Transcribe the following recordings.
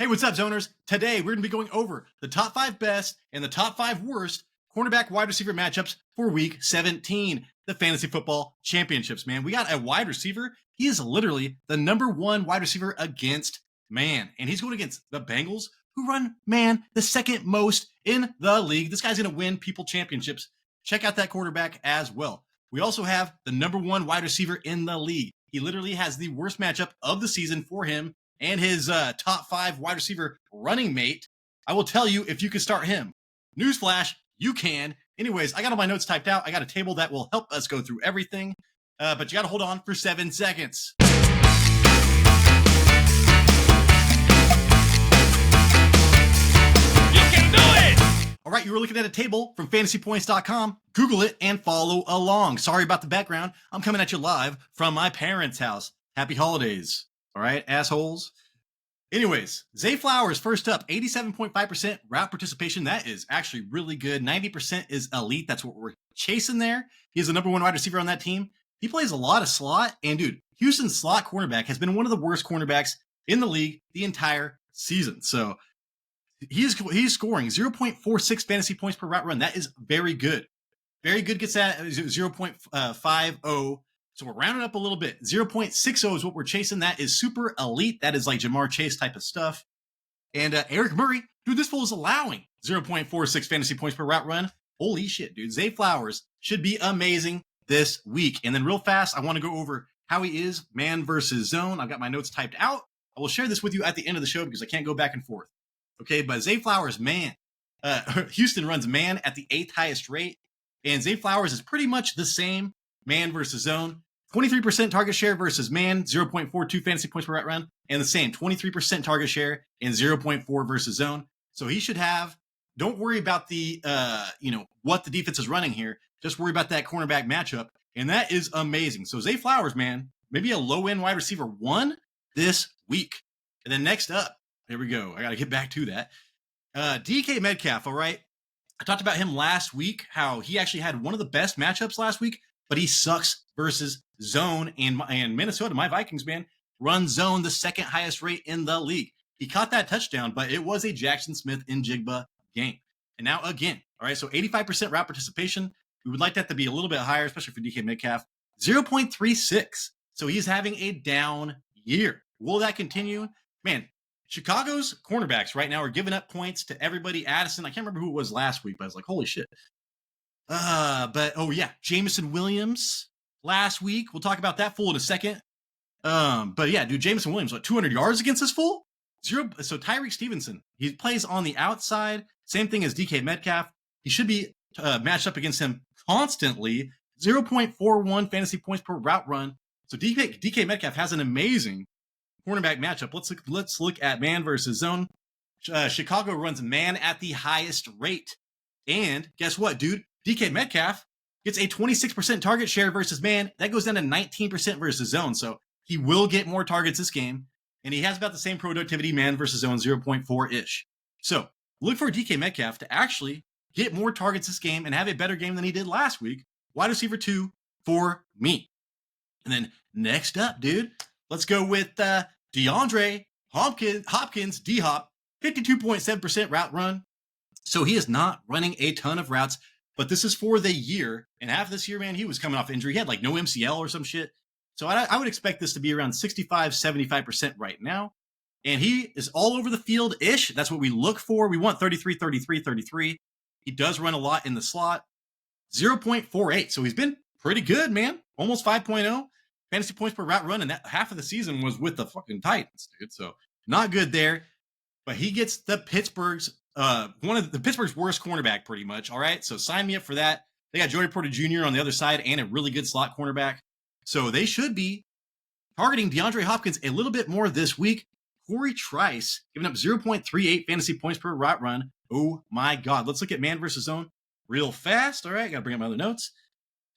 Hey, what's up, zoners? Today, we're going to be going over the top 5 best and the top 5 worst cornerback wide receiver matchups for week 17, the fantasy football championships, man. We got a wide receiver. He is literally the number 1 wide receiver against man, and he's going against the Bengals, who run man the second most in the league. This guy's going to win people championships. Check out that quarterback as well. We also have the number 1 wide receiver in the league. He literally has the worst matchup of the season for him and his top 5 wide receiver running mate. I will tell you if you can start him. Newsflash, you can. Anyways, I got all my notes typed out. I got a table that will help us go through everything, but you got to hold on for 7 seconds. You can do it! All right, you were looking at a table from fantasypoints.com. Google it and follow along. Sorry about the background. I'm coming at you live from my parents' house. Happy holidays. All right, assholes. Anyways, Zay Flowers first up, 87.5% route participation. That is actually really good. 90% is elite. That's what we're chasing there. He's the number 1 wide receiver on that team. He plays a lot of slot. And dude, Houston's slot cornerback has been one of the worst cornerbacks in the league the entire season. So he's scoring 0.46 fantasy points per route run. That is very good. Very good gets that 0.50. So we're rounding up a little bit. 0.60 is what we're chasing. That is super elite. That is like Jamar Chase type of stuff. And Eric Murray, dude, this fool is allowing 0.46 fantasy points per route run. Holy shit, dude. Zay Flowers should be amazing this week. And then real fast, I want to go over how he is man versus zone. I've got my notes typed out. I will share this with you at the end of the show because I can't go back and forth. Okay, but Zay Flowers, man. Houston runs man at the 8th highest rate. And Zay Flowers is pretty much the same man versus zone. 23% target share versus man, 0.42 fantasy points per route run, and the same 23% target share and 0.4 versus zone. So he should have. Don't worry about the what the defense is running here. Just worry about that cornerback matchup, and that is amazing. So Zay Flowers, man, maybe a low end wide receiver 1 this week. And then next up, here we go. I got to get back to that. DK Metcalf. All right, I talked about him last week. How he actually had one of the best matchups last week, but he sucks versus zone. And Minnesota, my Vikings, man, run zone the 2nd highest rate in the league. He caught that touchdown, but it was a Jackson Smith-Njigba game. And now again, all right, so 85% route participation. We would like that to be a little bit higher, especially for DK Metcalf. 0.36. So he's having a down year. Will that continue? Man, Chicago's cornerbacks right now are giving up points to everybody. Addison, I can't remember who it was last week, but I was like, holy shit. Jameson Williams last week. We'll talk about that fool in a second. But yeah, dude, Jameson Williams, 200 yards against this fool? 0. So Tyreek Stevenson, he plays on the outside. Same thing as DK Metcalf. He should be matched up against him constantly. 0.41 fantasy points per route run. So DK Metcalf has an amazing cornerback matchup. Let's look at man versus zone. Chicago runs man at the highest rate. And guess what, dude? DK Metcalf gets a 26% target share versus man. That goes down to 19% versus zone. So he will get more targets this game. And he has about the same productivity, man versus zone, 0.4-ish. So look for DK Metcalf to actually get more targets this game and have a better game than he did last week. Wide receiver 2 for me. And then next up, dude, let's go with DeAndre Hopkins, D-Hop, 52.7% route run. So he is not running a ton of routes. But this is for the year, and half this year, man, he was coming off injury. He had like no MCL or some shit. So I would expect this to be around 65, 75% right now. And he is all over the field-ish. That's what we look for. We want 33, 33, 33. He does run a lot in the slot. 0.48. So he's been pretty good, man. Almost 5.0 fantasy points per route run, and that half of the season was with the fucking Titans, dude. So not good there. But he gets the Pittsburgh's one of the Pittsburgh's worst cornerback, pretty much. All right, so sign me up for that. They got Joey Porter Jr. on the other side and a really good slot cornerback. So they should be targeting DeAndre Hopkins a little bit more this week. Corey Trice giving up 0.38 fantasy points per route run. Oh my God. Let's look at man versus zone real fast. All right, got to bring up my other notes.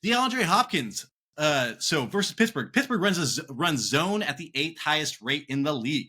DeAndre Hopkins. So versus Pittsburgh. Pittsburgh runs zone at the 8th highest rate in the league.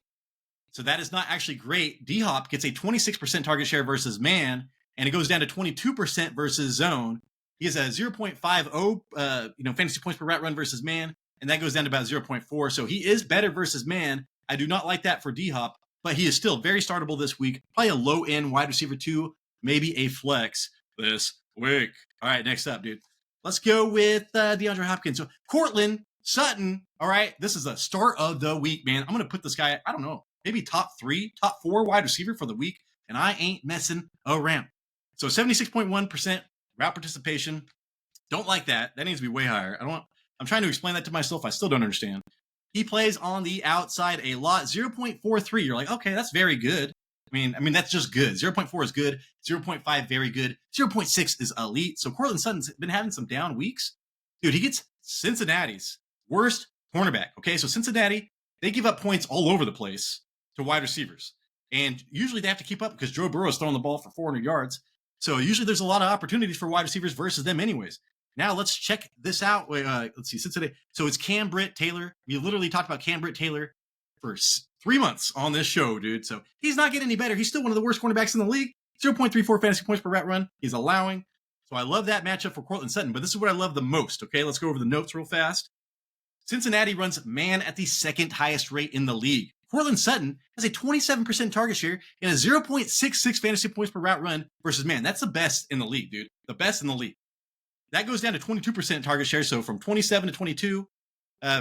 So that is not actually great. D-Hop gets a 26% target share versus man, and it goes down to 22% versus zone. He has a 0.50, fantasy points per route run versus man, and that goes down to about 0.4. So he is better versus man. I do not like that for D-Hop. but he is still very startable this week. Probably a low-end wide receiver 2, maybe a flex this week. All right, next up, dude. Let's go with DeAndre Hopkins. So Courtland Sutton, all right, this is the start of the week, man. I'm going to put this guy, I don't know, maybe top 3, top 4 wide receiver for the week, and I ain't messing around. So 76.1% route participation. Don't like that. That needs to be way higher. I'm trying to explain that to myself. I still don't understand. He plays on the outside a lot. 0.43. You're like, okay, that's very good. I mean, that's just good. 0.4 is good. 0.5, very good. 0.6 is elite. So Courtland Sutton's been having some down weeks. Dude, he gets Cincinnati's worst cornerback. Okay, so Cincinnati, they give up points all over the place to wide receivers. And usually they have to keep up because Joe Burrow is throwing the ball for 400 yards. So usually there's a lot of opportunities for wide receivers versus them anyways. Now let's check this out. Let's see, Cincinnati. So it's Cam Britt-Taylor. We literally talked about Cam Britt-Taylor for 3 months on this show, dude. So he's not getting any better. He's still one of the worst cornerbacks in the league. 0.34 fantasy points per route run. He's allowing. So I love that matchup for Courtland Sutton, but this is what I love the most. Okay, let's go over the notes real fast. Cincinnati runs man at the second highest rate in the league. Courtland Sutton has a 27% target share and a 0.66 fantasy points per route run versus man. That's the best in the league, dude. The best in the league. That goes down to 22% target share, so from 27 to 22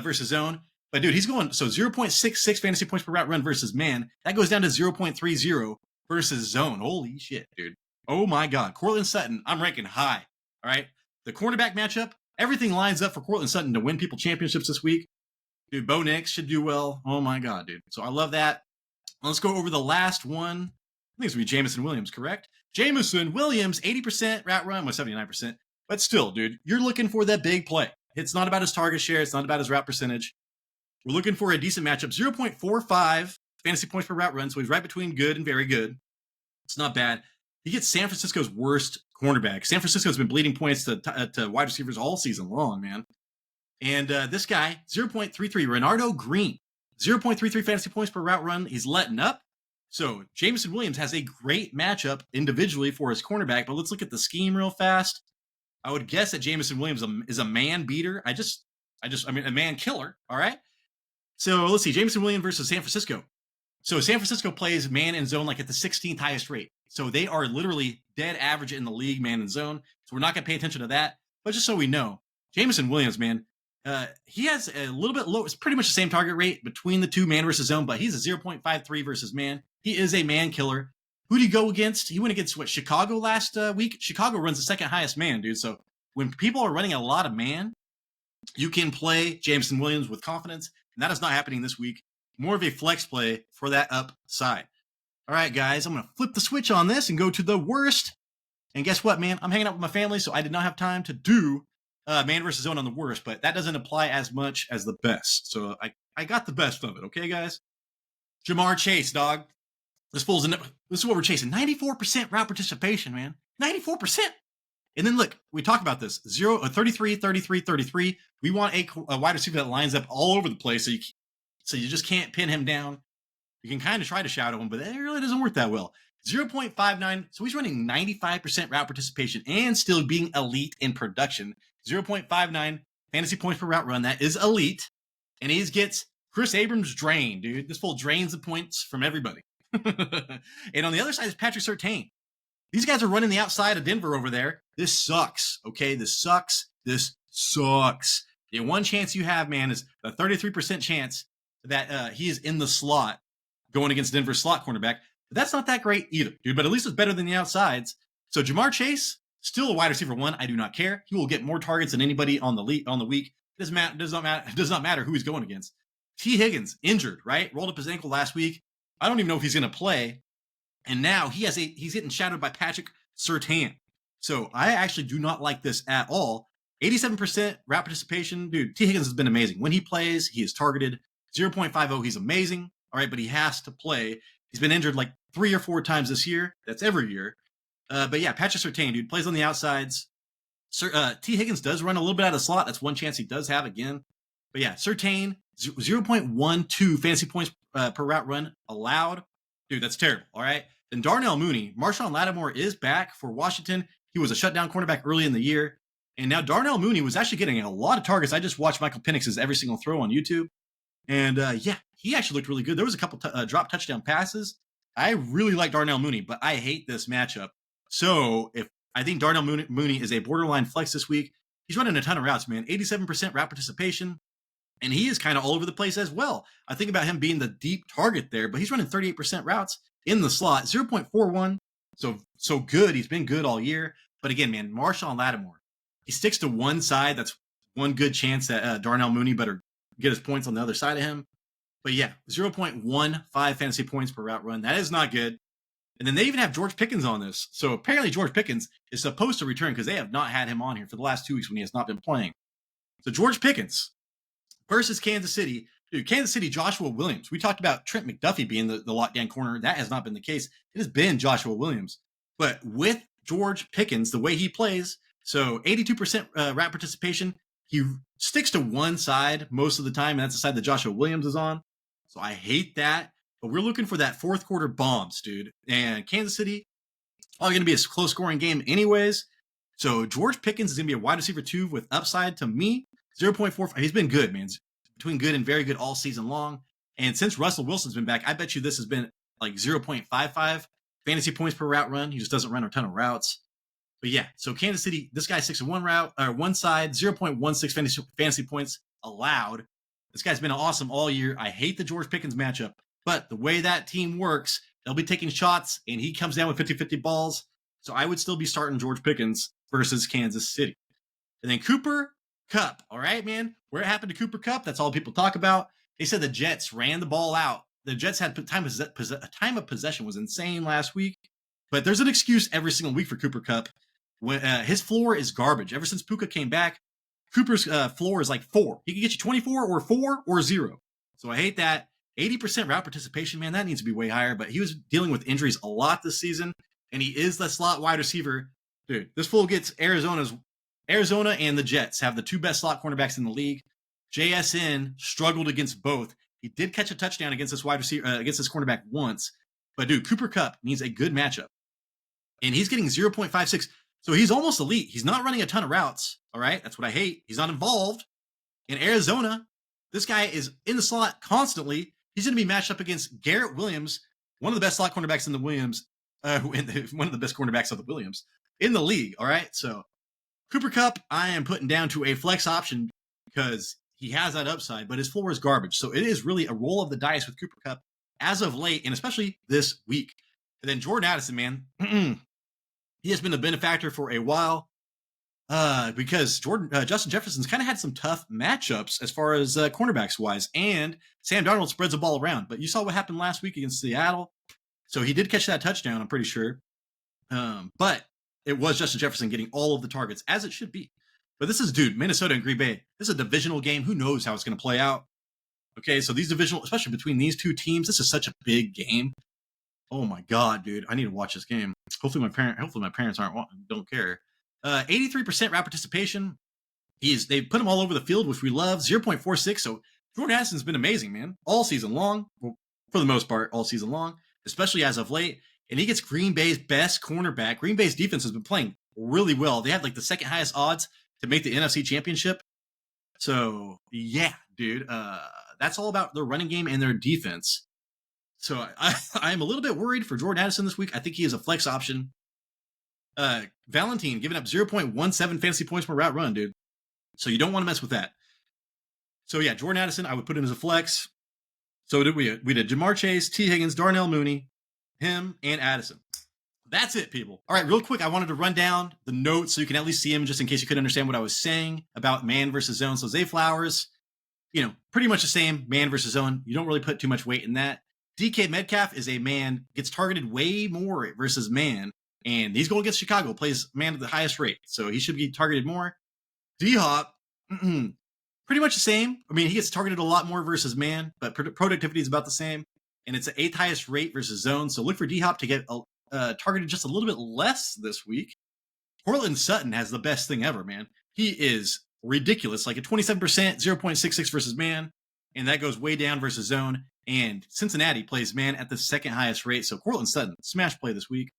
versus zone. But dude, he's going, so 0.66 fantasy points per route run versus man. That goes down to 0.30 versus zone. Holy shit, dude. Oh my God. Courtland Sutton, I'm ranking high. All right. The cornerback matchup, everything lines up for Courtland Sutton to win people championships this week. Dude, Bo Nix should do well. Oh my God, dude. So I love that. Let's go over the last one. I think it's going to be Jameson Williams, correct? Jameson Williams, 80% route run, well, 79%. But still, dude, you're looking for that big play. It's not about his target share. It's not about his route percentage. We're looking for a decent matchup. 0.45 fantasy points per route run. So he's right between good and very good. It's not bad. He gets San Francisco's worst cornerback. San Francisco's been bleeding points to wide receivers all season long, man. And this guy, 0.33, Renardo Green, 0.33 fantasy points per route run. He's letting up. So Jameson Williams has a great matchup individually for his cornerback, but let's look at the scheme real fast. I would guess that Jameson Williams is a man beater. I mean, a man killer. All right. So let's see, Jameson Williams versus San Francisco. So San Francisco plays man and zone like at the 16th highest rate. So they are literally dead average in the league, man and zone. So we're not going to pay attention to that. But just so we know, Jameson Williams, man, he has a little bit low. It's pretty much the same target rate between the two, man versus zone, but he's a 0.53 versus man. He is a man killer. Who did he go against? He went against Chicago last week. Chicago runs the second highest man, dude. So when people are running a lot of man, you can play Jameson Williams with confidence. And that is not happening this week. More of a flex play for that upside. All right, guys, I'm going to flip the switch on this and go to the worst. And guess what, man? I'm hanging out with my family, so I did not have time to do man versus zone on the worst, but that doesn't apply as much as the best. So I got the best of it, okay, guys? Ja'Marr Chase, dog. This is what we're chasing. 94% route participation, man. 94%. And then look, we talk about this. 33, 33, 33. We want a wide receiver that lines up all over the place, so you just can't pin him down. You can kind of try to shadow him, but it really doesn't work that well. 0.59. So he's running 95% route participation and still being elite in production. 0.59 fantasy points per route run. That is elite. And he gets Chris Abrams drained, dude. This fool drains the points from everybody. And on the other side is Patrick Surtain. These guys are running the outside of Denver over there. This sucks. Okay, this sucks. This sucks. The one chance you have, man, is a 33% chance that he is in the slot going against Denver's slot cornerback. But that's not that great either, dude. But at least it's better than the outsides. So Ja'Marr Chase, still a wide receiver 1. I do not care. He will get more targets than anybody on the week. It does not matter who he's going against. T. Higgins, injured, right? Rolled up his ankle last week. I don't even know if he's going to play. And now he's getting shadowed by Patrick Surtain. So I actually do not like this at all. 87% route participation. Dude, T. Higgins has been amazing. When he plays, he is targeted. 0.50, he's amazing. All right, but he has to play. He's been injured like 3 or 4 times this year. That's every year. But yeah, Patrick Surtain, dude, plays on the outsides. T. Higgins does run a little bit out of the slot. That's one chance he does have again. But yeah, Surtain, 0.12 fantasy points per route run allowed. Dude, that's terrible. All right. Then Darnell Mooney, Marshawn Lattimore is back for Washington. He was a shutdown cornerback early in the year. And now Darnell Mooney was actually getting a lot of targets. I just watched Michael Penix's every single throw on YouTube. And yeah, he actually looked really good. There was a couple drop touchdown passes. I really like Darnell Mooney, but I hate this matchup. So if I think Darnell Mooney is a borderline flex this week, he's running a ton of routes, man. 87% route participation. And he is kind of all over the place as well. I think about him being the deep target there, but he's running 38% routes in the slot, 0.41. So good. He's been good all year. But again, man, Marshawn Lattimore, he sticks to one side. That's one good chance that Darnell Mooney better get his points on the other side of him. But yeah, 0.15 fantasy points per route run. That is not good. And then they even have George Pickens on this. So apparently George Pickens is supposed to return because they have not had him on here for the last 2 weeks when he has not been playing. So George Pickens versus Kansas City. Dude, Kansas City, Joshua Williams. We talked about Trent McDuffie being the lockdown corner. That has not been the case. It has been Joshua Williams. But with George Pickens, the way he plays, so 82% route participation, he sticks to one side most of the time, and that's the side that Joshua Williams is on. So I hate that. But we're looking for that fourth quarter bombs, dude. And Kansas City, probably going to be a close scoring game anyways. So George Pickens is going to be a wide receiver 2 with upside to me. 0.45. He's been good, man. Between good and very good all season long. And since Russell Wilson's been back, I bet you this has been like 0.55 fantasy points per route run. He just doesn't run a ton of routes. But yeah, so Kansas City, this guy sticks to one route or one side, 0.16 fantasy points allowed. This guy's been awesome all year. I hate the George Pickens matchup, but the way that team works, they'll be taking shots and he comes down with 50-50 balls. So I would still be starting George Pickens versus Kansas City. And then Cooper Kupp. All right, man. Where it happened to Cooper Kupp, that's all people talk about. They said the Jets ran the ball out. The Jets had time of possession was insane last week. But there's an excuse every single week for Cooper Kupp. When his floor is garbage. Ever since Puka came back, Cooper's floor is like 4. He can get you 24 or 4 or 0. So I hate that. 80% route participation, man, that needs to be way higher. But he was dealing with injuries a lot this season, and he is the slot wide receiver. Dude, this fool gets Arizona and the Jets have the 2 best slot cornerbacks in the league. JSN struggled against both. He did catch a touchdown against this wide receiver, against this cornerback once. But dude, Cooper Kupp needs a good matchup. And he's getting 0.56. So he's almost elite. He's not running a ton of routes. All right. That's what I hate. He's not involved. In Arizona, this guy is in the slot constantly. He's going to be matched up against Garrett Williams, one of the best slot cornerbacks in the Williams, one of the best cornerbacks of the Williams in the league. All right. So Cooper Kupp, I am putting down to a flex option because he has that upside, but his floor is garbage. So it is really a roll of the dice with Cooper Kupp as of late, and especially this week. And then Jordan Addison, man, he has been a benefactor for a while because Justin Jefferson's kind of had some tough matchups as far as cornerbacks wise, and Sam Darnold spreads the ball around. But you saw what happened last week against Seattle. So he did catch that touchdown, I'm pretty sure. But it was Justin Jefferson getting all of the targets, as it should be. But this is, dude, Minnesota and Green Bay. This is a divisional game. Who knows how it's going to play out? Okay, so these divisional, especially between these two teams, this is such a big game. Oh my God, dude, I need to watch this game. Hopefully my parents don't care. 83% route participation. They put him all over the field, which we love. 0.46. So Jordan Addison's been amazing, man, all season long. Well, for the most part, all season long, especially as of late. And he gets Green Bay's best cornerback. Green Bay's defense has been playing really well. They had like the second highest odds to make the NFC Championship. So yeah, dude, that's all about their running game and their defense. So I'm a little bit worried for Jordan Addison this week. I think he is a flex option. Valentine giving up 0.17 fantasy points per route run, dude. So you don't want to mess with that. So yeah, Jordan Addison, I would put him as a flex. So did we did Jamar Chase, T. Higgins, Darnell Mooney, him, and Addison. That's it, people. All right, real quick, I wanted to run down the notes so you can at least see them just in case you couldn't understand what I was saying about man versus zone. So Zay Flowers, pretty much the same, man versus zone. You don't really put too much weight in that. DK Metcalf is a man, gets targeted way more versus man, and he's going against Chicago, plays man at the highest rate, so he should be targeted more. D-Hop, pretty much the same. I mean, he gets targeted a lot more versus man, but productivity is about the same, and it's the 8th highest rate versus zone, so look for D-Hop to get targeted just a little bit less this week. Cortland Sutton has the best thing ever, man. He is ridiculous, like a 27%, 0.66 versus man, and that goes way down versus zone. And Cincinnati plays man at the 2nd highest rate. So Cortland Sutton, smash play this week.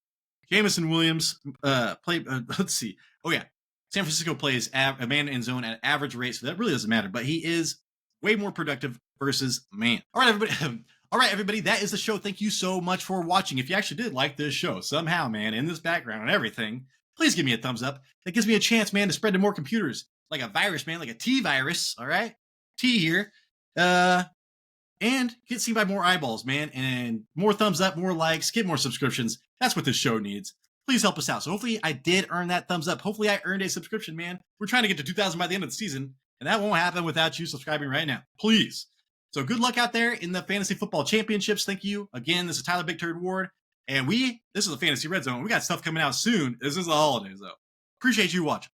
Jameson Williams let's see. Oh yeah, San Francisco plays a man in zone at average rate, so that really doesn't matter. But he is way more productive versus man. All right, everybody. All right, everybody. That is the show. Thank you so much for watching. If you actually did like this show somehow, man, in this background and everything, please give me a thumbs up. That gives me a chance, man, to spread to more computers like a virus, man, like a T virus. All right, T here. And get seen by more eyeballs, man, and more thumbs up, more likes, get more subscriptions. That's what this show needs. Please help us out. So hopefully I did earn that thumbs up. Hopefully I earned a subscription, man. We're trying to get to 2,000 by the end of the season, and that won't happen without you subscribing right now. Please. So good luck out there in the Fantasy Football Championships. Thank you. Again, this is Tyler Big Turd Ward, and this is the Fantasy Red Zone. We got stuff coming out soon. This is the holidays, though. Appreciate you watching.